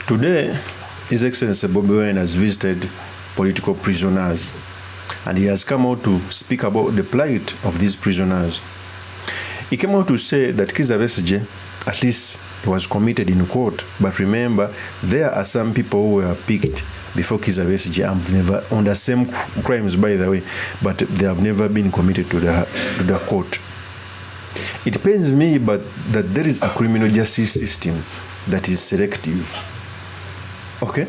Today, His Excellency BOBI WINE has visited political prisoners, and he has come out to speak about the plight of these prisoners. He came out to say that Kizza Besigye, at least he was committed in court, but remember, there are some people who were picked before Kizza Besigye and never on the same crimes, by the way, but they have never been committed to the court. It pains me, but that there is a criminal justice system that is selective, okay,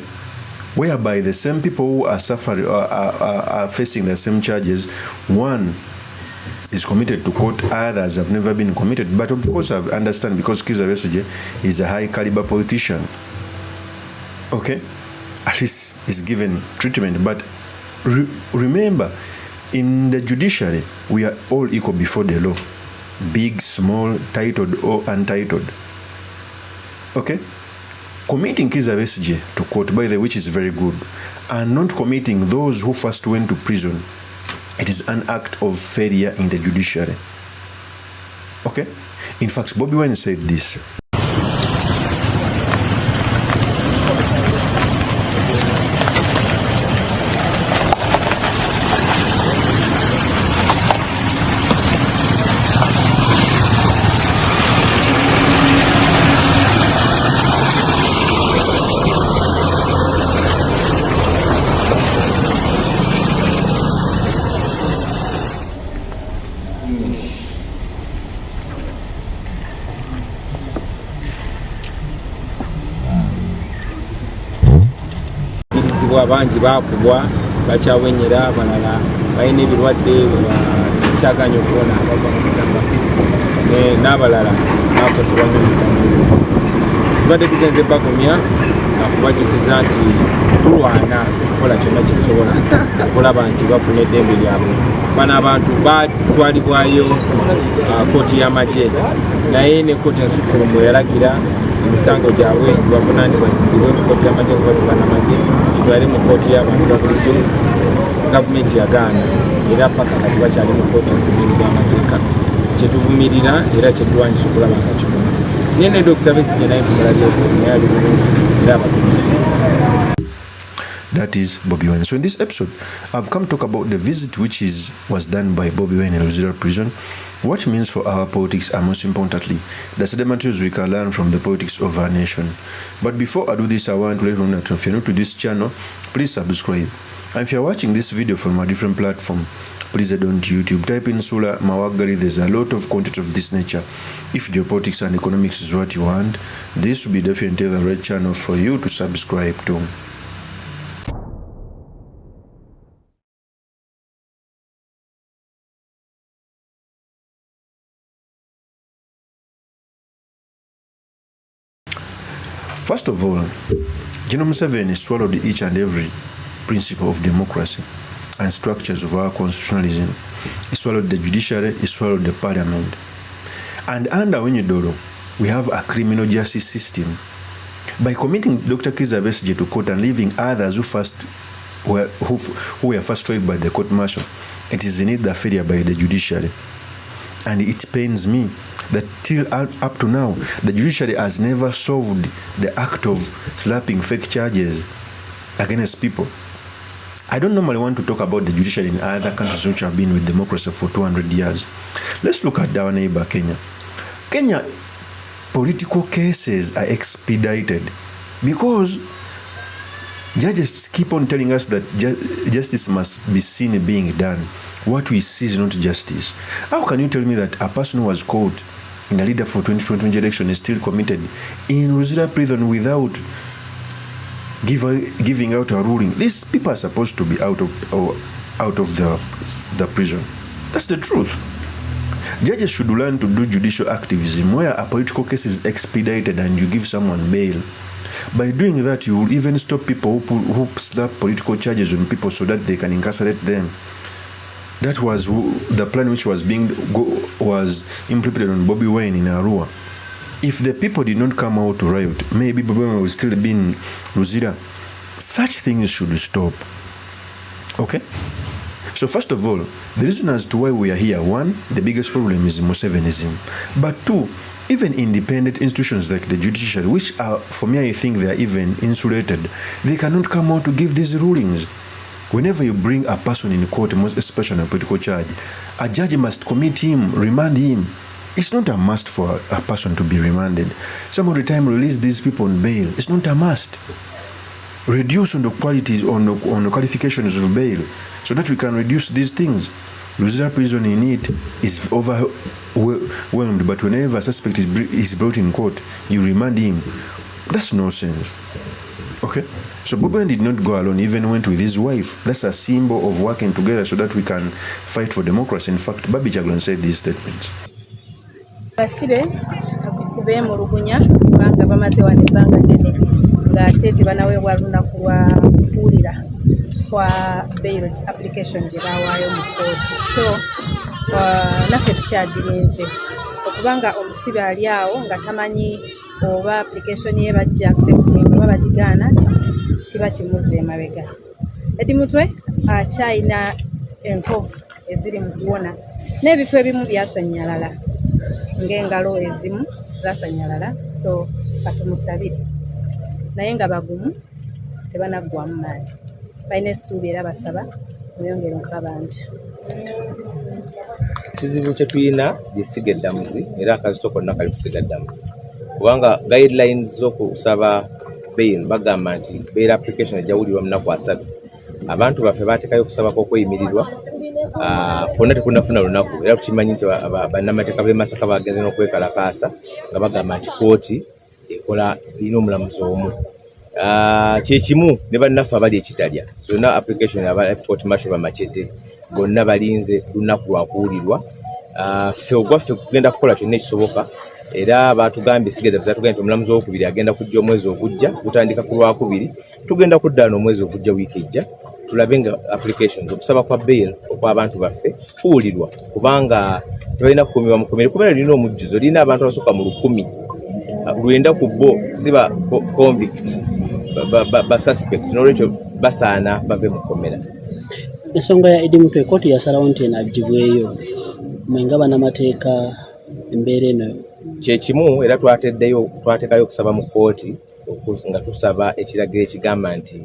whereby the same people who are suffering are facing the same charges, one is committed to court, others have never been committed. But of course, I understand, because Kizza Besigye is a high caliber politician, okay, at least is given treatment. But remember, in the judiciary, we are all equal before the law, big, small, titled or untitled, okay. Committing Kizza Besigye to court, by the way, which is very good, and not committing those who first went to prison, it is an act of failure in the judiciary, okay. In fact, BOBI WINE said this. Abangi bakubwa bakyawenyera, abalala balina ebirwadde kyaganya okuwona abamusirama, n'abalala bakozebwa tulwadde tugenze bagumya akubajukiza nti tulwana okukola kyonna kyetusobola okulaba nti bafuna eddembe lyabwe. Bano abantu batwalibwayo kooti y'amagye, naye ne kooti ensukulumu yalagira emisango gyabwe bavunaanibwa mu kooti y'amagye kubasiba n'amagye kitwale mu kooti y'abantu babulijjo. Gavumenti yagaana, era paka kati bakyali mu kooti y'amateeka. Kyetuvumirira era kyetulwanyisa okulaba nga kikoma. Nyene Dr. Besigye naye tumulabye naye ali bulungi era abatumire. That is BOBI WINE. So in this episode, I've come to talk about the visit which was done by BOBI WINE in Luzira prison, what it means for our politics, and most importantly, the sedimentaries we can learn from the politics of our nation. But before I do this, I want to let you know that if you're new to this channel, please subscribe. And if you're watching this video from a different platform, please head on to YouTube, type in Sula Mawagali. There's a lot of content of this nature. If geopolitics and economics is what you want, this will be definitely the right channel for you to subscribe to. First of all, MUSEVENi swallowed each and every principle of democracy and structures of our constitutionalism. He swallowed the judiciary, he swallowed the parliament. And under Winyidoro, we have a criminal justice system. By committing Dr. Kizza Besigye to court and leaving others who were first tried by the court martial, it is indeed the failure by the judiciary. And it pains me that till up to now, the judiciary has never solved the act of slapping fake charges against people. I don't normally want to talk about the judiciary in other countries which have been with democracy for 200 years. Let's look at our neighbor, Kenya. Kenya, political cases are expedited because judges keep on telling us that justice must be seen being done. What we see is not justice. How can you tell me that a person who was caught in the lead-up for 2020 election is still committed in Luzira prison without giving out a ruling? These people are supposed to be out of the prison. That's the truth. Judges should learn to do judicial activism where a political case is expedited and you give someone bail. By doing that, you will even stop people who slap political charges on people so that they can incarcerate them. That was the plan which was implemented on BOBI WINE in Arua. If the people did not come out to riot, maybe BOBI WINE would still be in Luzira. Such things should stop. Okay? So first of all, the reason as to why we are here, one, the biggest problem is Musevenism. But two, Even independent institutions like the judiciary, which are, for me, I think they are even insulated, they cannot come out to give these rulings. Whenever you bring a person in court, most especially a political charge, a judge must commit him, remand him. It's not a must for a person to be remanded. Some of the time, release these people on bail. It's not a must. Reduce on the qualities, on the qualifications of bail, so that we can reduce these things. Louisiana prison in it is overwhelmed, but whenever a suspect is brought in court, you remand him. That's nonsense. Okay? So Bobi Wine did not go alone, even went with his wife. That's a symbol of working together so that we can fight for democracy. In fact, Babi Jaglan said these statements. Basibe beemulugunya kubanga bamaze wano ebbanga ddene ng'ate tebanawebwa lunaku lwa kuwulira kwa bail application gye baawaayo mu kkooti. So naffe tukyagirinze okubanga omusibe ali awo nga tamanyi oba application ye bajja accepting oba badigaana kiba kimuze emabega. Edi Mutwe akyayina enkovu eziri mu kuwona n'ebifo ebimu byasanyalala ng'engalo ezimu zasanyalala, so katumusabire naye nga bagumu tebanaggwamu maanyi, balina essuubi era basaba muyongere okabanja. Kizibu kye tulina Besigye eddamuzi era akazito konna kali kusiga ddamuzi kubanga guidelines z'okusaba bail bagamba nti bail application ejawulirwa munaku 3. Abantu baffe bateekayo okusaba kw'okweyimirirwa kwonna tekunafuna lunaku era tukimanyi nti bannamateeka b'e Masaka bagenze n'okwekalakaasa nga bagamba nti kooti ekola erina omulamuzi omu. Kyekimu ne bannaffe abali ekitalya zonna application aba court martial bamachete bonna balinze lunaku lwa kuwulirwa. Ffe ogwaffe tugenda kukola kyonna ekisoboka era batugambye Besigye zatugambye nti omulamuzi owokubiri agenda kujja omwezi ogujja gutandika ku Lwakubiri, tugenda kuddaana omwezi ogujja wiiki ejja tulabe nga applications okusaba kwa bail okw'abantu baffe kuwulirwa kubanga tebalina kukuumibwa mu kkomera. Ekkomera lirina omujjuzo, lirina abantu abasukka mu 100, 90 ku bo si ba convict ba suspect, n'olwekyo basaana bave mu kkomera. Ensonga ya Edi Mutwe kkooti yasalawo nti enaggibweyo mwenga bannamateeka embeera eno kyekimu era twateekayo okusaba mu kkooti nga tusaba ekiragiro ekigamba nti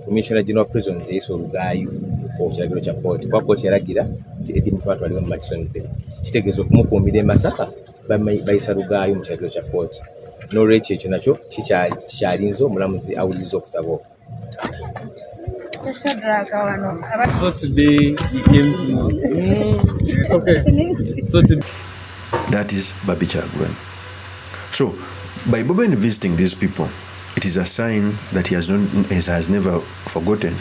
Commissioner General Prisons yeyisa olugaayo ku kiragiro kya kkooti kuba kkooti yalagira nti Edi Mutwe atwalibwe mu Madison Bay, kitegeeza okumukuumira e Masaka bayisa lugaayo mu kiragiro kya kkooti, n'olwekyo ekyo nakyo kikyalinze omulamuzi awuliriza okusaba okwo. So today he came to it's okay. So today That is Babi Jaglan. So, by Bobi Wine visiting these people, it is a sign that he has never forgotten.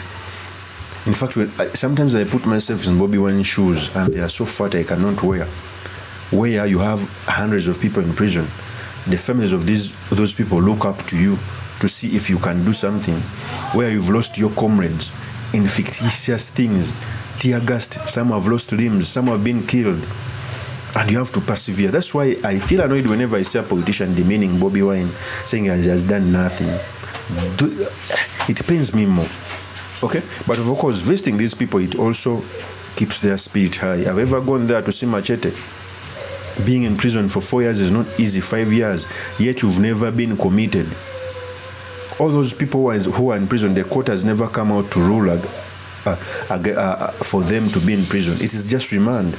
In fact, sometimes I put myself in Bobi Wine's shoes and they are so fat I cannot wear. Where you have hundreds of people in prison, the families of those people look up to you to see if you can do something. Where you've lost your comrades in fictitious things, tear gassed, some have lost limbs, some have been killed. And you have to persevere. That's why I feel annoyed whenever I see a politician demeaning Bobi Wine, saying he has done nothing. It pains me more. Okay? But of course, visiting these people, it also keeps their spirit high. I've ever gone there to see Machete. Being in prison for 4 years is not easy, 5 years, yet you've never been committed. All those people who are in prison, the court has never come out to rule for them to be in prison. It is just remand.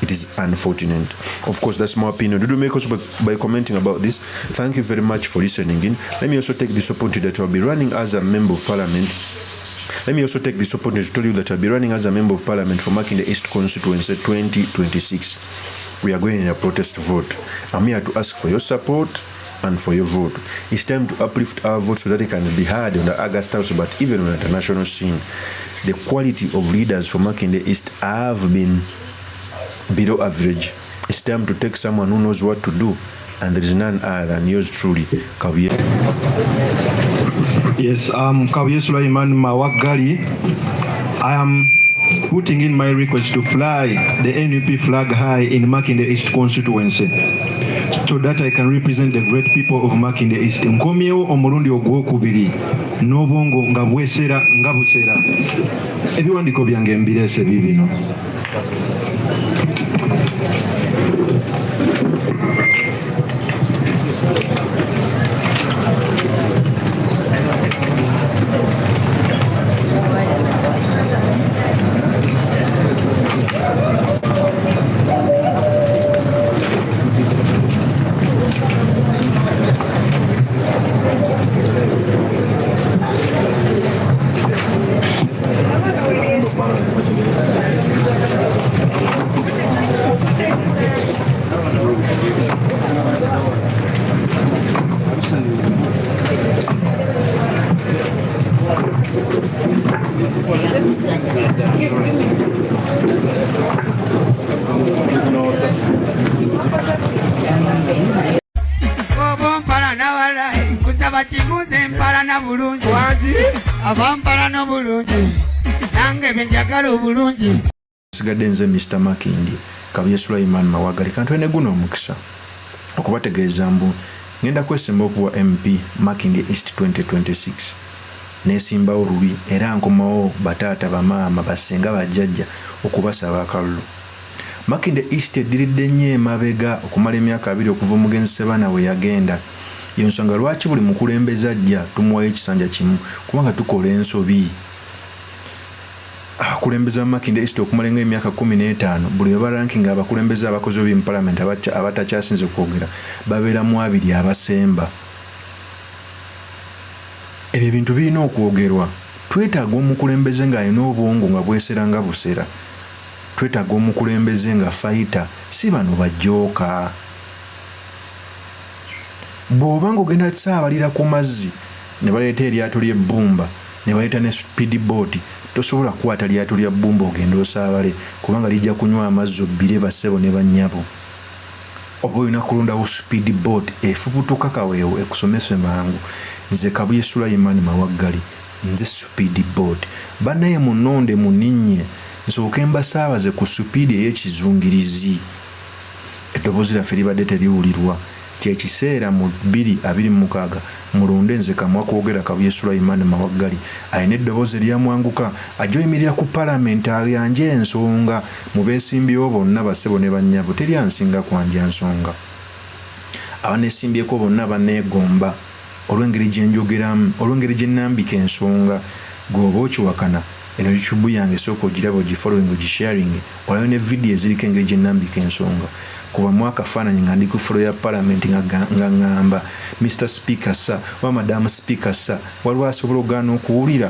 It is unfortunate. Of course, that's my opinion. Do make us by commenting about this. Thank you very much for listening in. Let me also take this opportunity that I'll be running as a member of parliament. Let me also take this opportunity to tell you that I'll be running as a member of parliament for Makinde East Constituency 2026. We are going in a protest vote. I'm here to ask for your support and for your vote. It's time to uplift our vote so that it can be heard on the August House, but even on the international scene. The quality of leaders for Makinde East have been below average. It's time to take someone who knows what to do, and there is none other than yours truly, Kabuye. Yes, Kabuye Sulaiman Mawagali. I am putting in my request to fly the NUP flag high in Makinde East constituency, so that I can represent the great people of Makinde East. Nkomyewo omulundi ogwokubiri n'obwongo nga bwesera nga busera. Ebiwandiiko byange mbirese bibino. kusaba kimuze mpalana bulungi wangi ava mpalana bulungi nange benjagala obulungi. Sigadde nze Mr. Makindi Kabuye Sulaiman Mawagali kantu ene guno omukisa okubategeeza mbu ngenda kwesimba okuwa MP Makindi East 2026 nesimbawo lubi era nkomawo bataata bamaama basenga bajjajja okubasaba akalulu. Makindi East ediridde nnyo emabega okumala emyaka 2 okuva omugenzi Sebana we yagenda. Yonsonga lwaki buli mukulembeze ajja tumuwayo ekisanja kimu kubanga tukola ensobi. Abakulembeze ba Makindi East okumala emyaka 15 buli ba ranking abakulembeze abakozi b'omu parliament abatakyasinze kwogera babeera mu abiri abasemba. Ebyo bintu birina okwogerwa. Twetaaga omukulembeze ng'alina obwongo nga bwesera nga busera. Twetaaga omukulembeze nga fighter si bano bajooka. Bw'oba ng'ogenda tusaabalira ku mazzi ne baleeta eryato ly'ebbumba ne baleeta ne speed boat tosobola kukwata lyato lya bbumba ogenda osaabale kubanga lijja kunywa amazzi obbire bassebo ne bannyabo. Oba olina kulondawo speed boat efubutuka kaweewo ekusomese mangu. Nze Kabuye Sulaiman Mawagali nze speed boat bannaye munonde muninnye nsooke mbasaabaze ku supiidi ey'ekizungirizi. Eddoboozi lyaffe libadde teriwulirwa kyekiseera mu 2026 mulonde nze kamwa kwogera Kabuye Sulaiman Mawagali alina eddoboozi eryamwanguka ajoyimirira ku palamenti ayanje ensonga mu beesimbyewo bonna bassebo ne bannyabo teri ansinga kwanja nsonga. Abaneesimbyeko bonna baneegomba olw'engeri gye njogeramu olw'engeri gye nnambika ensonga gw'oba okiwakana eno YouTube yange sooka ogiraba ogifollowing ogisharing olayo ne vidiyo eziriko engeri gye nnambika ensonga. Kuba mwaka faananyi nga ndi ku folo ya palamenti nga ngamba Mr. Speaker sa wa Madam Speaker sa waliwo asobola ogaana okuwulira.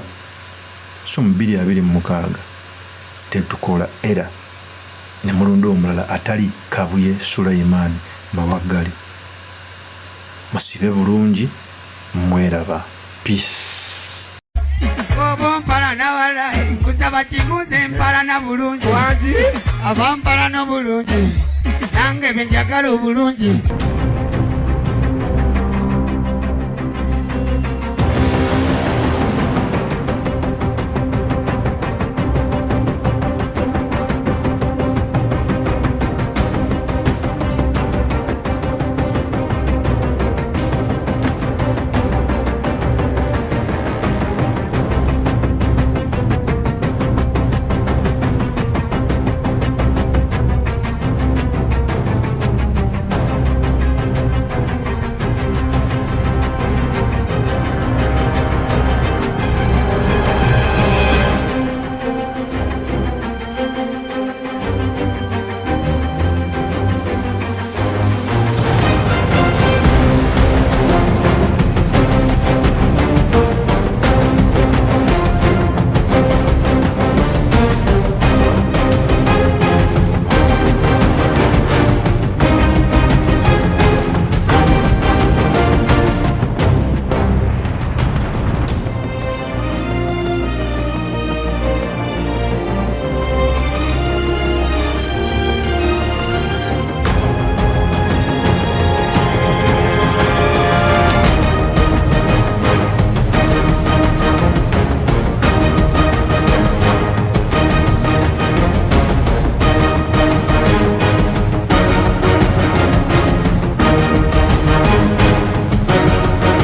So mu 2026 tetukola era ne mulonda omulala atali Kabuye Sulaiman Mawagali. Musibe bulungi mweraba. Peace. Bobo mpalana walayi kusaba kimuze mpalana bulungi wangi ava mpalana bulungi nange benjagala obulungi.